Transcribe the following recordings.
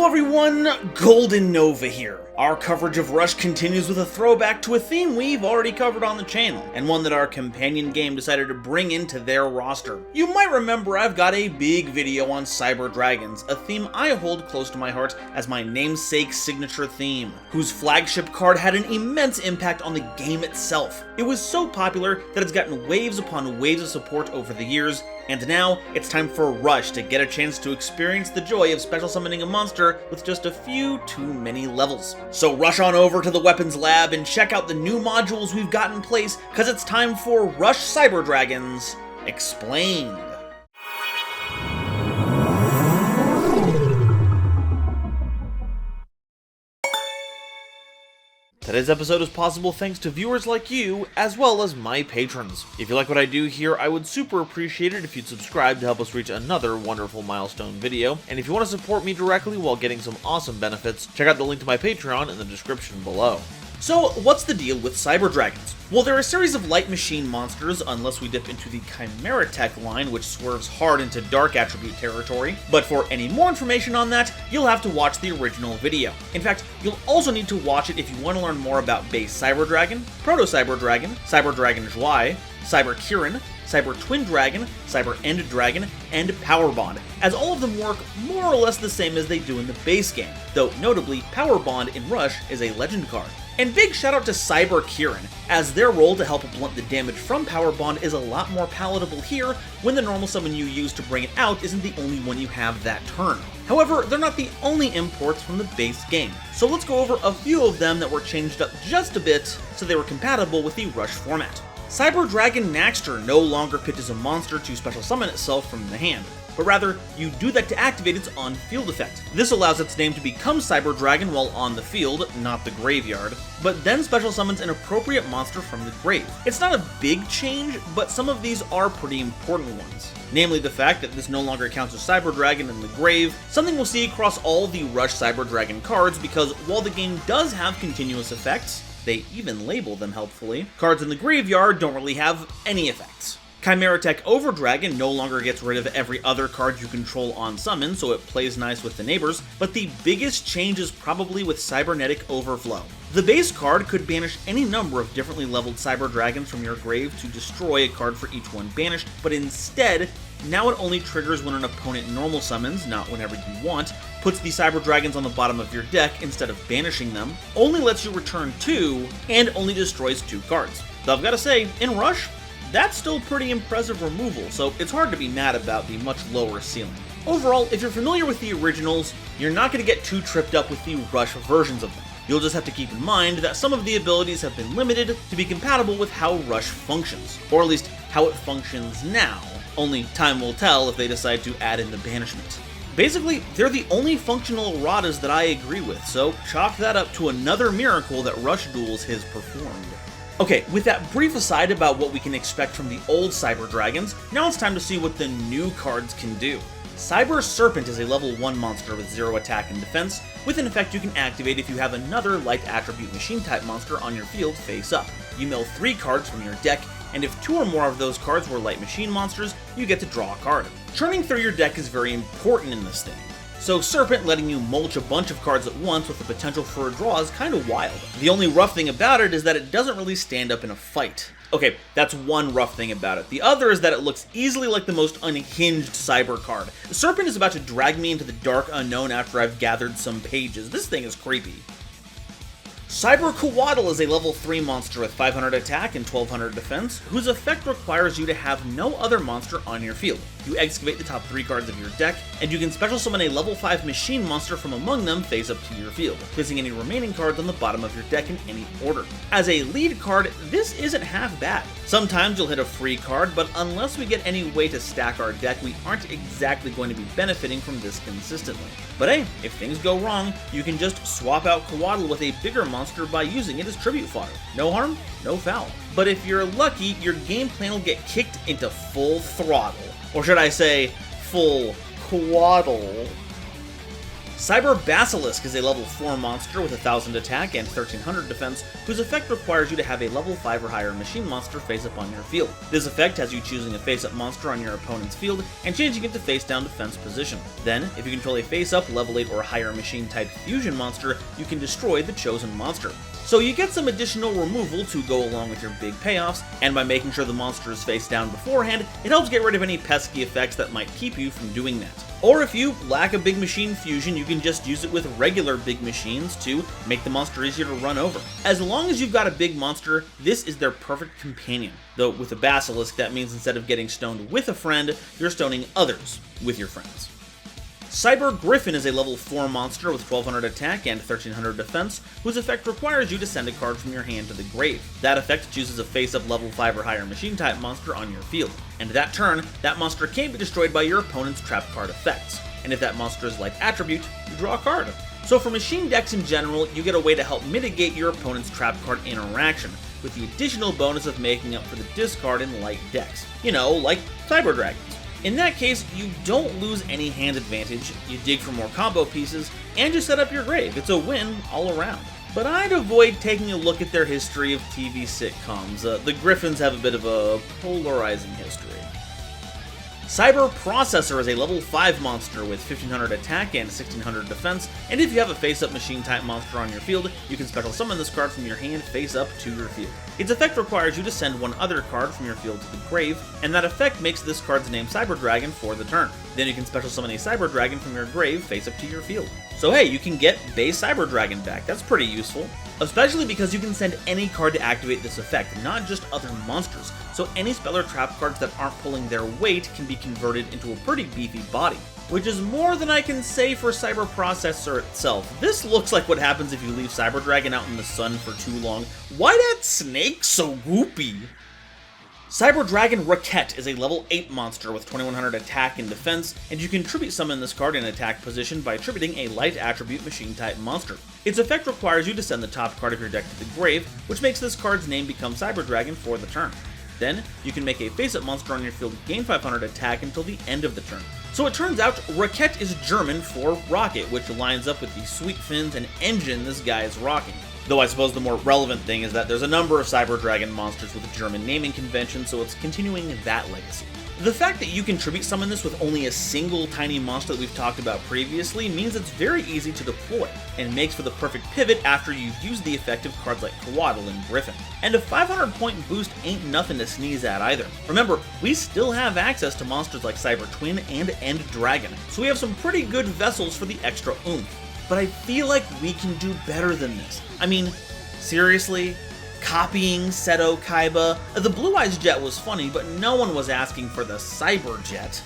Hello everyone, GoldenNova here. Our coverage of Rush continues with a throwback to a theme we've already covered on the channel, and one that our companion game decided to bring into their roster. You might remember I've got a big video on Cyber Dragons, a theme I hold close to my heart as my namesake signature theme, whose flagship card had an immense impact on the game itself. It was so popular that it's gotten waves upon waves of support over the years, and now it's time for Rush to get a chance to experience the joy of special summoning a monster with just a few too many levels. So rush on over to the weapons lab and check out the new modules we've got in place, cause it's time for Rush Cyber Dragons Explained. Today's episode is possible thanks to viewers like you, as well as my patrons. If you like what I do here, I would super appreciate it if you'd subscribe to help us reach another wonderful milestone video. And if you want to support me directly while getting some awesome benefits, check out the link to my Patreon in the description below. So, what's the deal with Cyber Dragons? Well, they're a series of light machine monsters, unless we dip into the Chimera Tech line, which swerves hard into dark attribute territory. But for any more information on that, you'll have to watch the original video. In fact, you'll also need to watch it if you want to learn more about Base Cyber Dragon, Proto Cyber Dragon, Cyber Dragon Zhuai, Cyber Kirin, Cyber Twin Dragon, Cyber End Dragon, and Power Bond, as all of them work more or less the same as they do in the base game, though notably Power Bond in Rush is a legend card. And big shout out to Cyber Kirin, as their role to help blunt the damage from Power Bond is a lot more palatable here when the normal summon you use to bring it out isn't the only one you have that turn. However, they're not the only imports from the base game, so let's go over a few of them that were changed up just a bit so they were compatible with the Rush format. Cyber Dragon Naxter no longer pitches a monster to special summon itself from the hand, but rather, you do that to activate its on-field effect. This allows its name to become Cyber Dragon while on the field, not the graveyard, but then special summons an appropriate monster from the grave. It's not a big change, but some of these are pretty important ones. Namely the fact that this no longer counts as Cyber Dragon in the grave, something we'll see across all the Rush Cyber Dragon cards because while the game does have continuous effects, they even label them helpfully, cards in the graveyard don't really have any effects. Chimera Tech Overdragon no longer gets rid of every other card you control on summon, so it plays nice with the neighbors, but the biggest change is probably with Cybernetic Overflow. The base card could banish any number of differently leveled Cyber Dragons from your grave to destroy a card for each one banished, but instead, now it only triggers when an opponent normal summons, not whenever you want, puts the Cyber Dragons on the bottom of your deck instead of banishing them, only lets you return 2, and only destroys 2 cards. Though I've gotta say, in Rush, that's still pretty impressive removal, so it's hard to be mad about the much lower ceiling. Overall, if you're familiar with the originals, you're not going to get too tripped up with the Rush versions of them. You'll just have to keep in mind that some of the abilities have been limited to be compatible with how Rush functions, or at least how it functions now. Only time will tell if they decide to add in the banishment. Basically, they're the only functional erratas that I agree with, so chalk that up to another miracle that Rush Duels has performed. Okay, with that brief aside about what we can expect from the old Cyber Dragons, now it's time to see what the new cards can do. Cyber Serpent is a level 1 monster with 0 attack and defense, with an effect you can activate if you have another light attribute machine type monster on your field face up. You mill 3 cards from your deck, and if 2 or more of those cards were light machine monsters, you get to draw a card. Churning through your deck is very important in this thing. So Serpent letting you mulch a bunch of cards at once with the potential for a draw is kinda wild. The only rough thing about it is that it doesn't really stand up in a fight. Okay, that's one rough thing about it. The other is that it looks easily like the most unhinged Cyber card. Serpent is about to drag me into the dark unknown after I've gathered some pages. This thing is creepy. Cyber Coatl is a level 3 monster with 500 attack and 1200 defense, whose effect requires you to have no other monster on your field. You excavate the top 3 cards of your deck, and you can special summon a level 5 machine monster from among them face up to your field, placing any remaining cards on the bottom of your deck in any order. As a lead card, this isn't half bad. Sometimes you'll hit a free card, but unless we get any way to stack our deck, we aren't exactly going to be benefiting from this consistently. But hey, if things go wrong, you can just swap out Coatl with a bigger monster by using it as tribute fodder. No harm, no foul. But if you're lucky, your game plan will get kicked into full throttle. Or should I say, full Coatl. Cyber Basilisk is a level 4 monster with 1000 attack and 1300 defense, whose effect requires you to have a level 5 or higher machine monster face up on your field. This effect has you choosing a face up monster on your opponent's field and changing it to face down defense position. Then, if you control a face up level 8 or higher machine type fusion monster, you can destroy the chosen monster. So you get some additional removal to go along with your big payoffs, and by making sure the monster is face down beforehand, it helps get rid of any pesky effects that might keep you from doing that. Or if you lack a big machine fusion, you can just use it with regular big machines to make the monster easier to run over. As long as you've got a big monster, this is their perfect companion. Though with a Basilisk, that means instead of getting stoned with a friend, you're stoning others with your friends. Cyber Griffin is a level 4 monster with 1200 attack and 1300 defense, whose effect requires you to send a card from your hand to the grave. That effect chooses a face-up level 5 or higher machine type monster on your field, and that turn, that monster can't be destroyed by your opponent's trap card effects, and if that monster is light attribute, you draw a card. So for machine decks in general, you get a way to help mitigate your opponent's trap card interaction, with the additional bonus of making up for the discard in light decks. You know, like Cyber Dragons. In that case, you don't lose any hand advantage, you dig for more combo pieces, and you set up your grave. It's a win all around. But I'd avoid taking a look at their history of TV sitcoms. The Griffins have a bit of a polarizing history. Cyber Processor is a level 5 monster with 1500 attack and 1600 defense, and if you have a face-up machine type monster on your field, you can special summon this card from your hand face up to your field. Its effect requires you to send one other card from your field to the grave, and that effect makes this card's name Cyber Dragon for the turn. Then you can special summon a Cyber Dragon from your grave face up to your field. So hey, you can get base Cyber Dragon back, that's pretty useful. Especially because you can send any card to activate this effect, not just other monsters, so any spell or trap cards that aren't pulling their weight can be converted into a pretty beefy body. Which is more than I can say for Cyber Processor itself. This looks like what happens if you leave Cyber Dragon out in the sun for too long. Why that snake so goopy? Cyber Dragon Raquette is a level 8 monster with 2100 attack and defense, and you can tribute summon this card in attack position by tributing a light attribute machine type monster. Its effect requires you to send the top card of your deck to the grave, which makes this card's name become Cyber Dragon for the turn. Then, you can make a face-up monster on your field gain 500 attack until the end of the turn. So it turns out, Raquette is German for rocket, which lines up with the sweet fins and engine this guy is rocking. Though I suppose the more relevant thing is that there's a number of Cyber Dragon monsters with a German naming convention, so it's continuing that legacy. The fact that you can tribute summon this with only a single tiny monster that we've talked about previously means it's very easy to deploy, and makes for the perfect pivot after you've used the effect of cards like Coatl and Griffin. And a 500 point boost ain't nothing to sneeze at either. Remember, we still have access to monsters like Cyber Twin and End Dragon, so we have some pretty good vessels for the extra oomph. But I feel like we can do better than this. I mean, seriously? Copying Seto Kaiba? The Blue Eyes Jet was funny, but no one was asking for the Cyber Jet.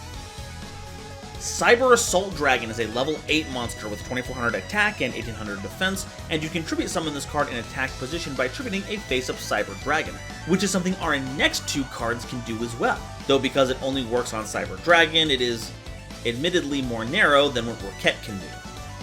Cyber Assault Dragon is a level 8 monster with 2400 attack and 1800 defense, and you can tribute summon this card in attack position by tributing a face-up Cyber Dragon, which is something our next two cards can do as well. Though because it only works on Cyber Dragon, it is admittedly more narrow than what Raquette can do.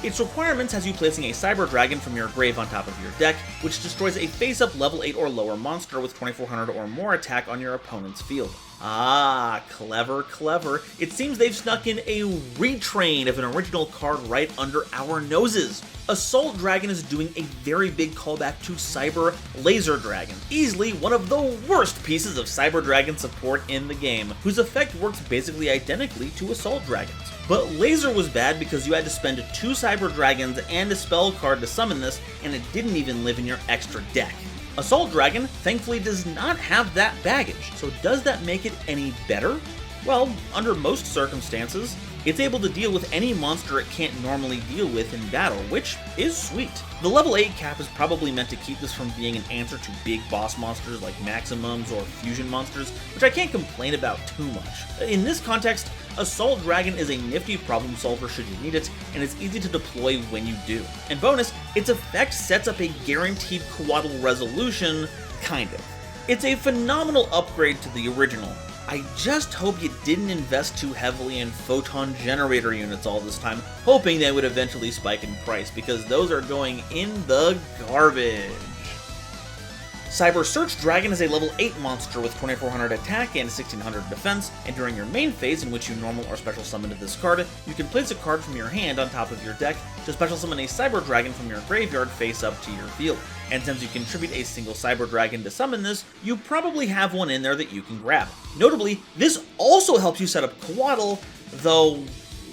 Its requirements has you placing a Cyber Dragon from your grave on top of your deck, which destroys a face-up level 8 or lower monster with 2400 or more attack on your opponent's field. Ah, clever, clever. It seems they've snuck in a retrain of an original card right under our noses. Assault Dragon is doing a very big callback to Cyber Laser Dragon, easily one of the worst pieces of Cyber Dragon support in the game, whose effect works basically identically to Assault Dragon's. But Laser was bad because you had to spend 2 Cyber Dragons and a spell card to summon this, and it didn't even live in your extra deck. Assault Dragon, thankfully, does not have that baggage, so does that make it any better? Well, under most circumstances, it's able to deal with any monster it can't normally deal with in battle, which is sweet. The level 8 cap is probably meant to keep this from being an answer to big boss monsters like Maximums or Fusion monsters, which I can't complain about too much. In this context, Assault Dragon is a nifty problem solver should you need it, and it's easy to deploy when you do. And bonus, its effect sets up a guaranteed Coatl resolution, kind of. It's a phenomenal upgrade to the original. I just hope you didn't invest too heavily in photon generator units all this time, hoping they would eventually spike in price, because those are going in the garbage. Cyber Search Dragon is a level 8 monster with 2400 attack and 1600 defense, and during your main phase in which you normal or special summon this card, you can place a card from your hand on top of your deck to special summon a Cyber Dragon from your graveyard face up to your field. And since you contribute a single Cyber Dragon to summon this, you probably have one in there that you can grab. Notably, this also helps you set up Coatl, though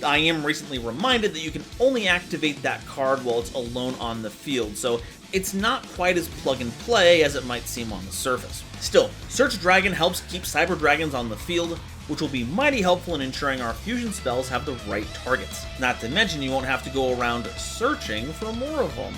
I am recently reminded that you can only activate that card while it's alone on the field, so it's not quite as plug and play as it might seem on the surface. Still, Search Dragon helps keep Cyber Dragons on the field, which will be mighty helpful in ensuring our fusion spells have the right targets. Not to mention you won't have to go around searching for more of them.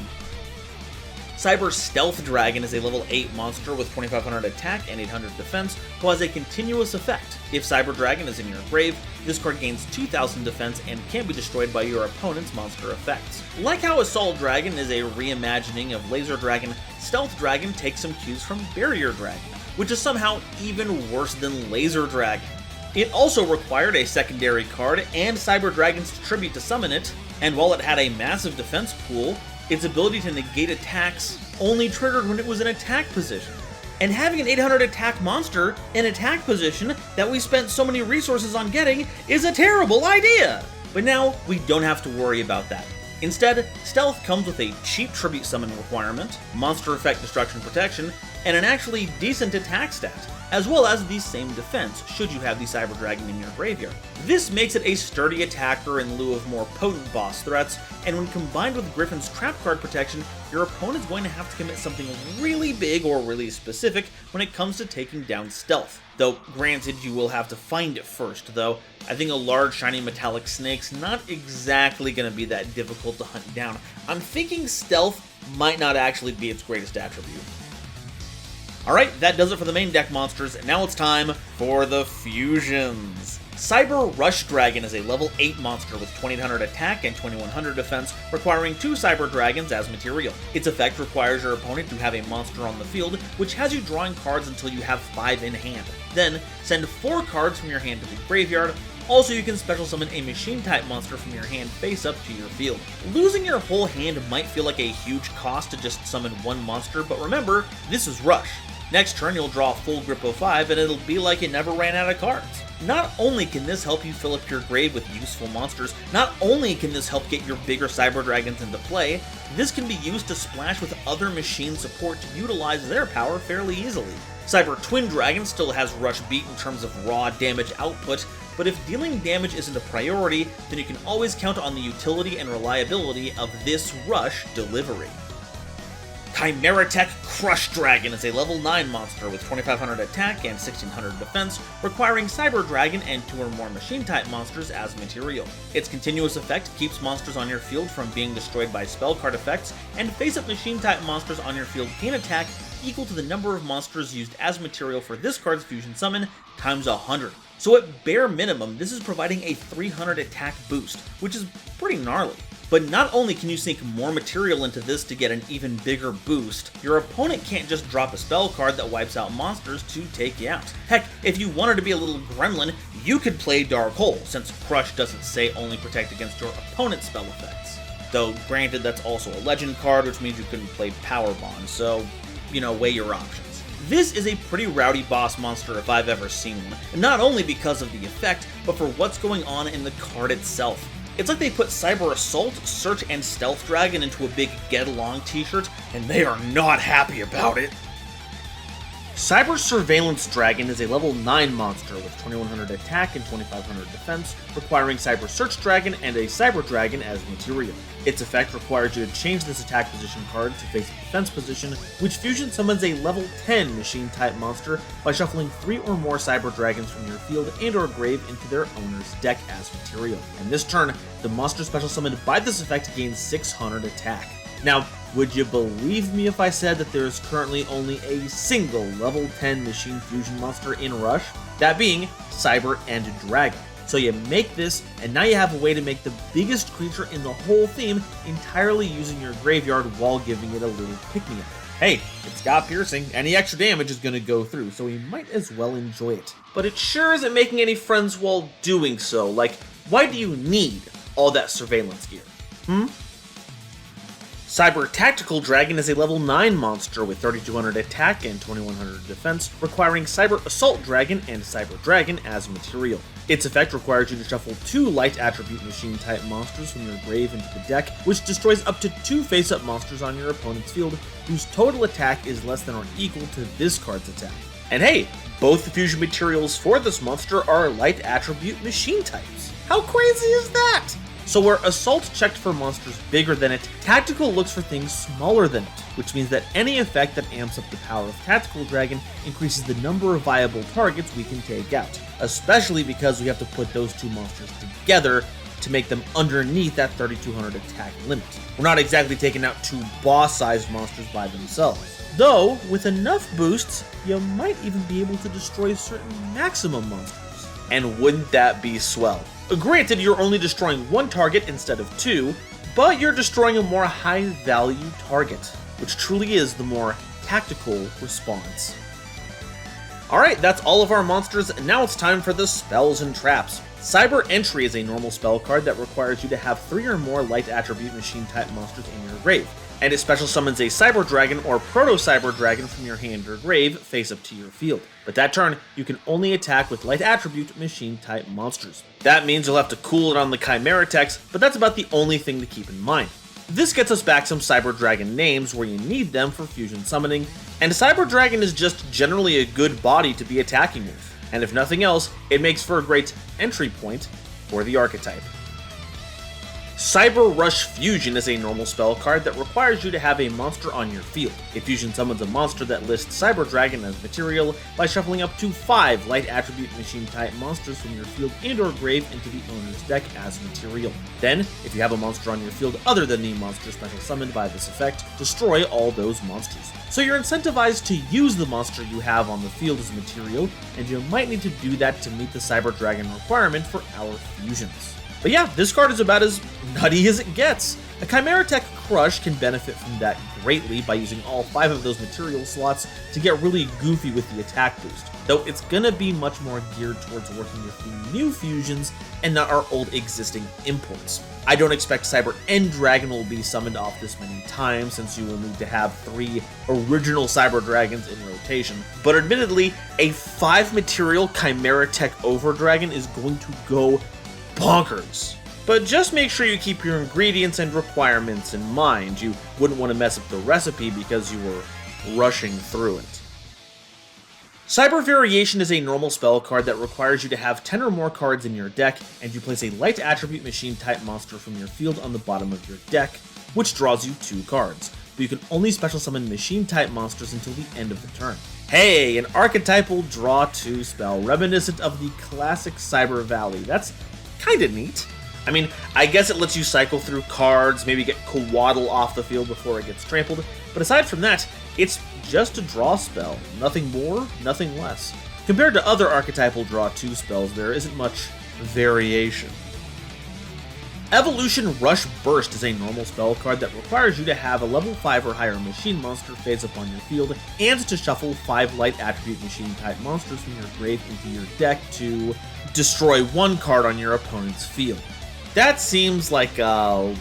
Cyber Stealth Dragon is a level 8 monster with 2500 attack and 800 defense, who has a continuous effect. If Cyber Dragon is in your grave, this card gains 2000 defense and can be destroyed by your opponent's monster effects. Like how Assault Dragon is a reimagining of Laser Dragon, Stealth Dragon takes some cues from Barrier Dragon, which is somehow even worse than Laser Dragon. It also required a secondary card and Cyber Dragon's tribute to summon it, and while it had a massive defense pool, its ability to negate attacks only triggered when it was in attack position. And having an 800 attack monster in attack position that we spent so many resources on getting is a terrible idea! But now, we don't have to worry about that. Instead, Stealth comes with a cheap tribute summon requirement, monster effect destruction protection, and an actually decent attack stat, as well as the same defense should you have the Cyber Dragon in your graveyard. This makes it a sturdy attacker in lieu of more potent boss threats, and when combined with Griffin's trap card protection, your opponent's going to have to commit something really big or really specific when it comes to taking down Stealth. Though, granted, you will have to find it first, though I think a large shiny metallic snake's not exactly going to be that difficult to hunt down. I'm thinking Stealth might not actually be its greatest attribute. Alright, that does it for the main deck monsters, and now it's time for the fusions. Cyber Rush Dragon is a level 8 monster with 2800 attack and 2100 defense, requiring 2 Cyber Dragons as material. Its effect requires your opponent to have a monster on the field, which has you drawing cards until you have 5 in hand. Then, send 4 cards from your hand to the graveyard. Also, you can special summon a machine-type monster from your hand face up to your field. Losing your whole hand might feel like a huge cost to just summon one monster, but remember, this is Rush. Next turn, you'll draw a full grip of 5, and it'll be like you never ran out of cards. Not only can this help you fill up your grave with useful monsters, not only can this help get your bigger Cyber Dragons into play, this can be used to splash with other machine support to utilize their power fairly easily. Cyber Twin Dragon still has Rush beat in terms of raw damage output, but if dealing damage isn't a priority, then you can always count on the utility and reliability of this Rush delivery. Chimeratech Crush Dragon is a level 9 monster with 2500 attack and 1600 defense, requiring Cyber Dragon and 2 or more machine-type monsters as material. Its continuous effect keeps monsters on your field from being destroyed by spell card effects, and face-up machine-type monsters on your field gain attack equal to the number of monsters used as material for this card's fusion summon times 100. So at bare minimum, this is providing a 300 attack boost, which is pretty gnarly. But not only can you sink more material into this to get an even bigger boost, your opponent can't just drop a spell card that wipes out monsters to take you out. Heck, if you wanted to be a little gremlin, you could play Dark Hole, since Crush doesn't say only protect against your opponent's spell effects. Though, granted, that's also a legend card, which means you couldn't play Power Bond, so, weigh your options. This is a pretty rowdy boss monster if I've ever seen one, and not only because of the effect, but for what's going on in the card itself. It's like they put Cyber Assault, Search, and Stealth Dragon into a big Get Along t-shirt, and they are not happy about it. Cyber Surveillance Dragon is a level 9 monster with 2100 attack and 2500 defense, requiring Cyber Search Dragon and a Cyber Dragon as material. Its effect requires you to change this attack position card to face the defense position, which fusion summons a level 10 machine-type monster by shuffling 3 or more Cyber Dragons from your field and or grave into their owner's deck as material. And this turn, the monster special summoned by this effect gains 600 attack. Now, would you believe me if I said that there is currently only a single level 10 machine fusion monster in Rush? That being Cyber and Dragon. So you make this, and now you have a way to make the biggest creature in the whole theme entirely using your graveyard while giving it a little pick-me-up. Hey, it's got piercing. Any extra damage is going to go through, so we might as well enjoy it. But it sure isn't making any friends while doing so. Like, why do you need all that surveillance gear? Cyber Tactical Dragon is a level 9 monster with 3200 attack and 2100 defense, requiring Cyber Assault Dragon and Cyber Dragon as material. Its effect requires you to shuffle 2 light attribute machine type monsters from your grave into the deck, which destroys up to 2 face-up monsters on your opponent's field, whose total attack is less than or equal to this card's attack. And hey, both the fusion materials for this monster are light attribute machine types. How crazy is that? So where Assault checked for monsters bigger than it, Tactical looks for things smaller than it, which means that any effect that amps up the power of Tactical Dragon increases the number of viable targets we can take out, especially because we have to put those 2 monsters together to make them underneath that 3200 attack limit. We're not exactly taking out 2 boss-sized monsters by themselves. Though, with enough boosts, you might even be able to destroy certain maximum monsters. And wouldn't that be swell? Granted, you're only destroying 1 target instead of 2, but you're destroying a more high-value target, which truly is the more tactical response. Alright, that's all of our monsters, and now it's time for the spells and traps. Cyber Entry is a normal spell card that requires you to have 3 or more light attribute machine type monsters in your grave, and it special summons a Cyber Dragon or Proto-Cyber Dragon from your hand or grave face up to your field. But that turn, you can only attack with light attribute machine type monsters. That means you'll have to cool it on the Chimera text, but that's about the only thing to keep in mind. This gets us back some Cyber Dragon names where you need them for fusion summoning, and Cyber Dragon is just generally a good body to be attacking with, and if nothing else, it makes for a great entry point for the archetype. Cyber Rush Fusion is a normal spell card that requires you to have a monster on your field. It fusion summons a monster that lists Cyber Dragon as material by shuffling up to 5 light attribute machine type monsters from your field and or grave into the owner's deck as material. Then, if you have a monster on your field other than the monster special summoned by this effect, destroy all those monsters. So you're incentivized to use the monster you have on the field as material, and you might need to do that to meet the Cyber Dragon requirement for our fusions. But yeah, this card is about as nutty as it gets. A Chimera Tech Crush can benefit from that greatly by using all 5 of those material slots to get really goofy with the attack boost, though it's gonna be much more geared towards working with the new fusions and not our old existing imports. I don't expect Cyber End Dragon will be summoned off this many times, since you will need to have 3 original Cyber Dragons in rotation, but admittedly, a 5 material Chimera Tech Over Dragon is going to go bonkers. But just make sure you keep your ingredients and requirements in mind. You wouldn't want to mess up the recipe because you were rushing through it. Cyber Variation is a normal spell card that requires you to have 10 or more cards in your deck, and you place a light attribute machine type monster from your field on the bottom of your deck, which draws you 2 cards. But you can only special summon machine type monsters until the end of the turn. Hey, an archetypal draw 2 spell, reminiscent of the classic Cyber Valley. That's kinda neat. I mean, I guess it lets you cycle through cards, maybe get Coatl off the field before it gets trampled, but aside from that, it's just a draw spell. Nothing more, nothing less. Compared to other archetypal draw 2 spells, there isn't much variation. Evolution Rush Burst is a normal spell card that requires you to have a level 5 or higher machine monster face up on your field, and to shuffle 5 light attribute machine type monsters from your grave into your deck to destroy 1 card on your opponent's field. That seems like a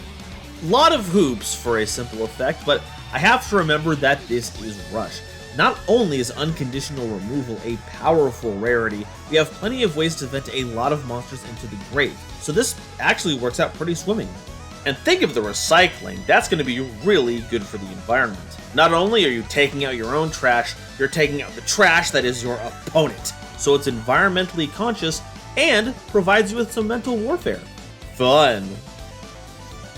lot of hoops for a simple effect, but I have to remember that this is Rush. Not only is unconditional removal a powerful rarity, we have plenty of ways to vent a lot of monsters into the grave, so this actually works out pretty swimmingly. And think of the recycling, that's going to be really good for the environment. Not only are you taking out your own trash, you're taking out the trash that is your opponent, so it's environmentally conscious and provides you with some mental warfare. Fun!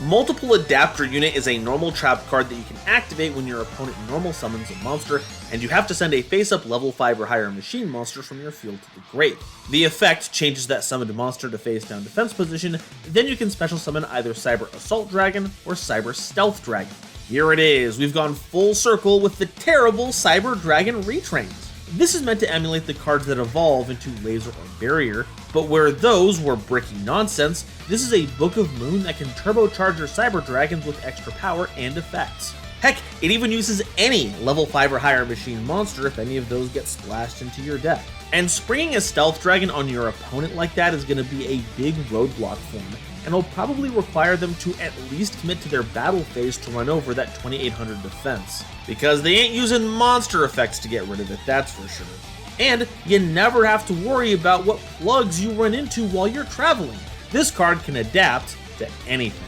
Multiple Adapter Unit is a normal trap card that you can activate when your opponent normal summons a monster, and you have to send a face-up level 5 or higher machine monster from your field to the grave. The effect changes that summoned monster to face-down defense position, then you can special summon either Cyber Assault Dragon or Cyber Stealth Dragon. Here it is, we've gone full circle with the terrible Cyber Dragon retrains. This is meant to emulate the cards that evolve into Laser or Barrier, but where those were bricky nonsense, this is a Book of Moon that can turbocharge your Cyber Dragons with extra power and effects. Heck, it even uses any level 5 or higher machine monster if any of those get splashed into your deck. And springing a Stealth Dragon on your opponent like that is going to be a big roadblock for him, and will probably require them to at least commit to their battle phase to run over that 2800 defense. Because they ain't using monster effects to get rid of it, that's for sure. And you never have to worry about what plugs you run into while you're traveling. This card can adapt to anything.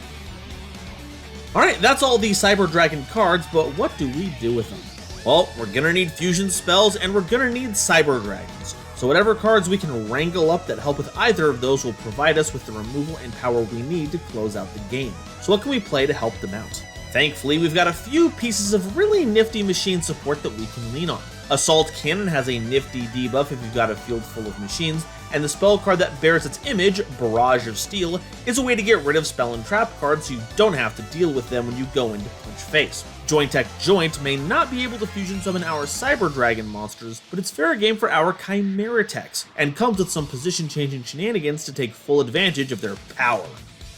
Alright, that's all the Cyber Dragon cards, but what do we do with them? Well, we're gonna need fusion spells and we're gonna need Cyber Dragons. So whatever cards we can wrangle up that help with either of those will provide us with the removal and power we need to close out the game. So what can we play to help them out? Thankfully, we've got a few pieces of really nifty machine support that we can lean on. Assault Cannon has a nifty debuff if you've got a field full of machines, and the spell card that bears its image, Barrage of Steel, is a way to get rid of spell and trap cards so you don't have to deal with them when you go into punch face. Joint Tech Joint may not be able to fusion summon our Cyber Dragon monsters, but it's fair game for our Chimera Techs, and comes with some position changing shenanigans to take full advantage of their power.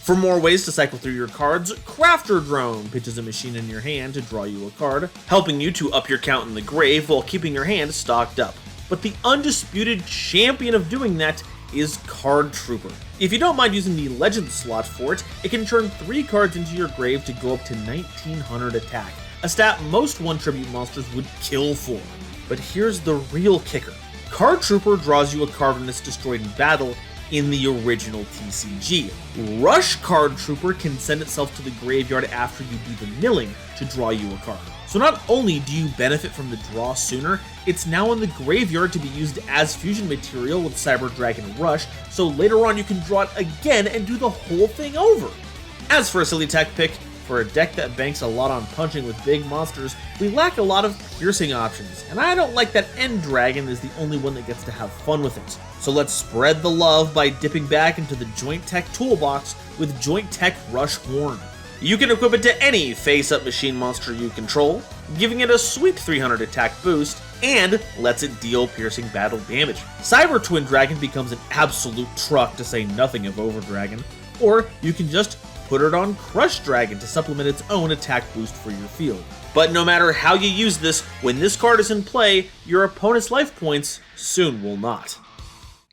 For more ways to cycle through your cards, Crafter Drone pitches a machine in your hand to draw you a card, helping you to up your count in the grave while keeping your hand stocked up. But the undisputed champion of doing that is Card Trooper. If you don't mind using the legend slot for it, it can turn 3 cards into your grave to go up to 1900 attack, a stat most 1-tribute monsters would kill for. But here's the real kicker. Card Trooper draws you a card when it's destroyed in battle in the original TCG. Rush Card Trooper can send itself to the graveyard after you do the milling to draw you a card. So not only do you benefit from the draw sooner, it's now in the graveyard to be used as fusion material with Cyber Dragon Rush, so later on you can draw it again and do the whole thing over. As for a silly tech pick, for a deck that banks a lot on punching with big monsters, we lack a lot of piercing options, and I don't like that End Dragon is the only one that gets to have fun with it. So let's spread the love by dipping back into the Joint Tech toolbox with Joint Tech Rush Horn. You can equip it to any face-up machine monster you control, giving it a sweet 300 attack boost, and lets it deal piercing battle damage. Cyber Twin Dragon becomes an absolute truck, to say nothing of Over Dragon, or you can just put it on Crush Dragon to supplement its own attack boost for your field. But no matter how you use this, when this card is in play, your opponent's life points soon will not.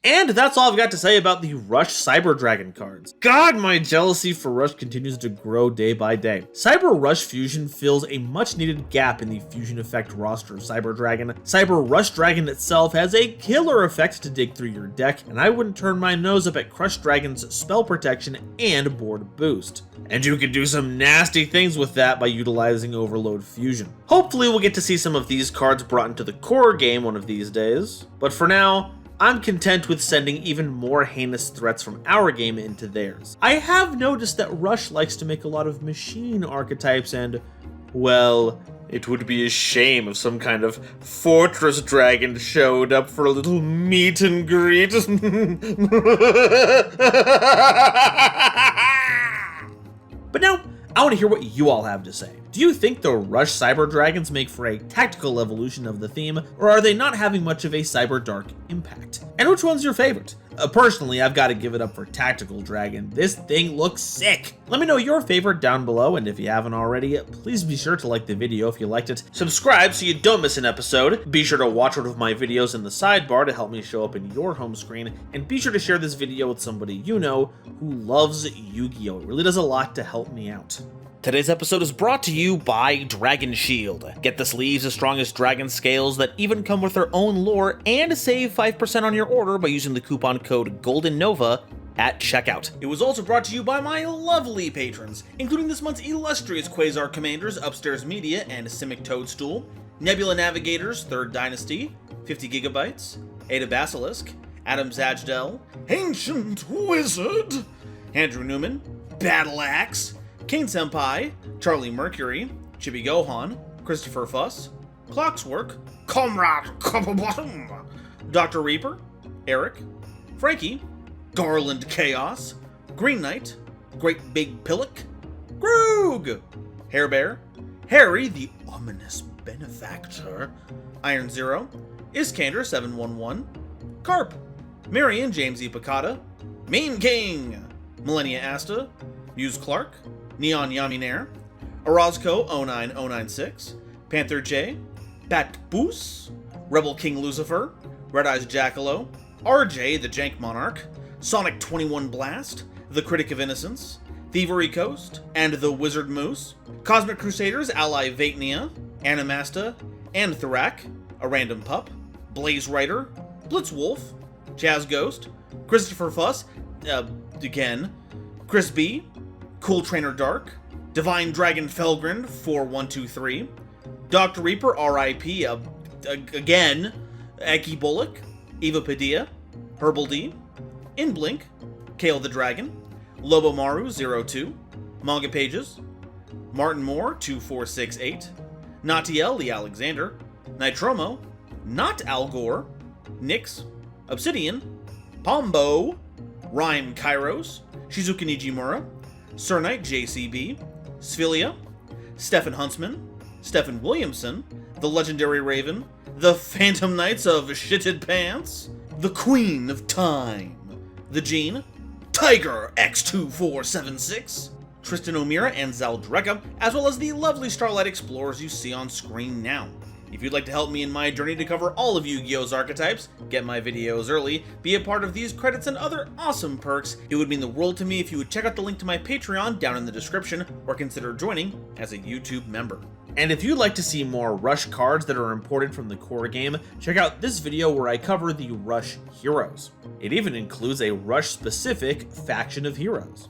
And that's all I've got to say about the Rush Cyber Dragon cards. God, my jealousy for Rush continues to grow day by day. Cyber Rush Fusion fills a much needed gap in the fusion effect roster of Cyber Dragon. Cyber Rush Dragon itself has a killer effect to dig through your deck, and I wouldn't turn my nose up at Crush Dragon's spell protection and board boost. And you can do some nasty things with that by utilizing Overload Fusion. Hopefully we'll get to see some of these cards brought into the core game one of these days, but for now, I'm content with sending even more heinous threats from our game into theirs. I have noticed that Rush likes to make a lot of machine archetypes and, well, it would be a shame if some kind of fortress dragon showed up for a little meet and greet. But now, I want to hear what you all have to say. Do you think the Rush Cyber Dragons make for a tactical evolution of the theme, or are they not having much of a Cyber Dark impact? And which one's your favorite? Personally, I've got to give it up for Tactical Dragon. This thing looks sick! Let me know your favorite down below, and if you haven't already, please be sure to like the video if you liked it. Subscribe so you don't miss an episode. Be sure to watch one of my videos in the sidebar to help me show up in your home screen, and be sure to share this video with somebody you know who loves Yu-Gi-Oh! It really does a lot to help me out. Today's episode is brought to you by Dragon Shield. Get the sleeves as strong as dragon scales that even come with their own lore, and save 5% on your order by using the coupon code GoldenNova at checkout. It was also brought to you by my lovely patrons, including this month's illustrious Quasar Commanders, Upstairs Media, and Simic Toadstool, Nebula Navigators, 3rd Dynasty, 50 Gigabytes, Ada Basilisk, Adam Zajdel, Ancient Wizard, Andrew Newman, Battle Axe, Kane Senpai, Charlie Mercury, Chibi Gohan, Christopher Fuss, Clockswork, Comrade Copperbottom, Dr. Reaper, Eric, Frankie, Garland Chaos, Green Knight, Great Big Pillock, Groog, Hair Bear, Harry the Ominous Benefactor, Iron Zero, Iskander 711, Carp, Marion James E. Picata, Meme King, Millennia Asta, Muse Clark, Neon Yaminair, Orozco 09096, Panther J, Bat Boos, Rebel King Lucifer, Red Eyes Jackalow, RJ the Jank Monarch, Sonic 21 Blast, the Critic of Innocence, Thievery Coast, and the Wizard Moose, Cosmic Crusaders ally Vatnia, Animasta, and Thurak, a random pup, Blaze Rider, Blitzwolf, Chaz Ghost, Christopher Fuss, again, Chris B, Cool Trainer Dark, Divine Dragon Felgrind 4123, Dr. Reaper RIP, again, Eki Bullock, Eva Padilla, Herbal D, Inblink, Kale the Dragon, Lobomaru 02, Manga Pages, Martin Moore 2468, Natiel Lee Alexander, Nitromo, Not Al Gore, Nyx, Obsidian, Pombo, Rhyme Kairos, Shizuka Nijimura, Sir Knight JCB, Sphelia, Stephen Huntsman, Stephen Williamson, The Legendary Raven, The Phantom Knights of Shitted Pants, The Queen of Time, The Gene, Tiger X2476, Tristan O'Meara and Zaldreka, as well as the lovely Starlight Explorers you see on screen now. If you'd like to help me in my journey to cover all of Yu-Gi-Oh's archetypes, get my videos early, be a part of these credits and other awesome perks, it would mean the world to me if you would check out the link to my Patreon down in the description, or consider joining as a YouTube member. And if you'd like to see more Rush cards that are imported from the core game, check out this video where I cover the Rush heroes. It even includes a Rush-specific faction of heroes.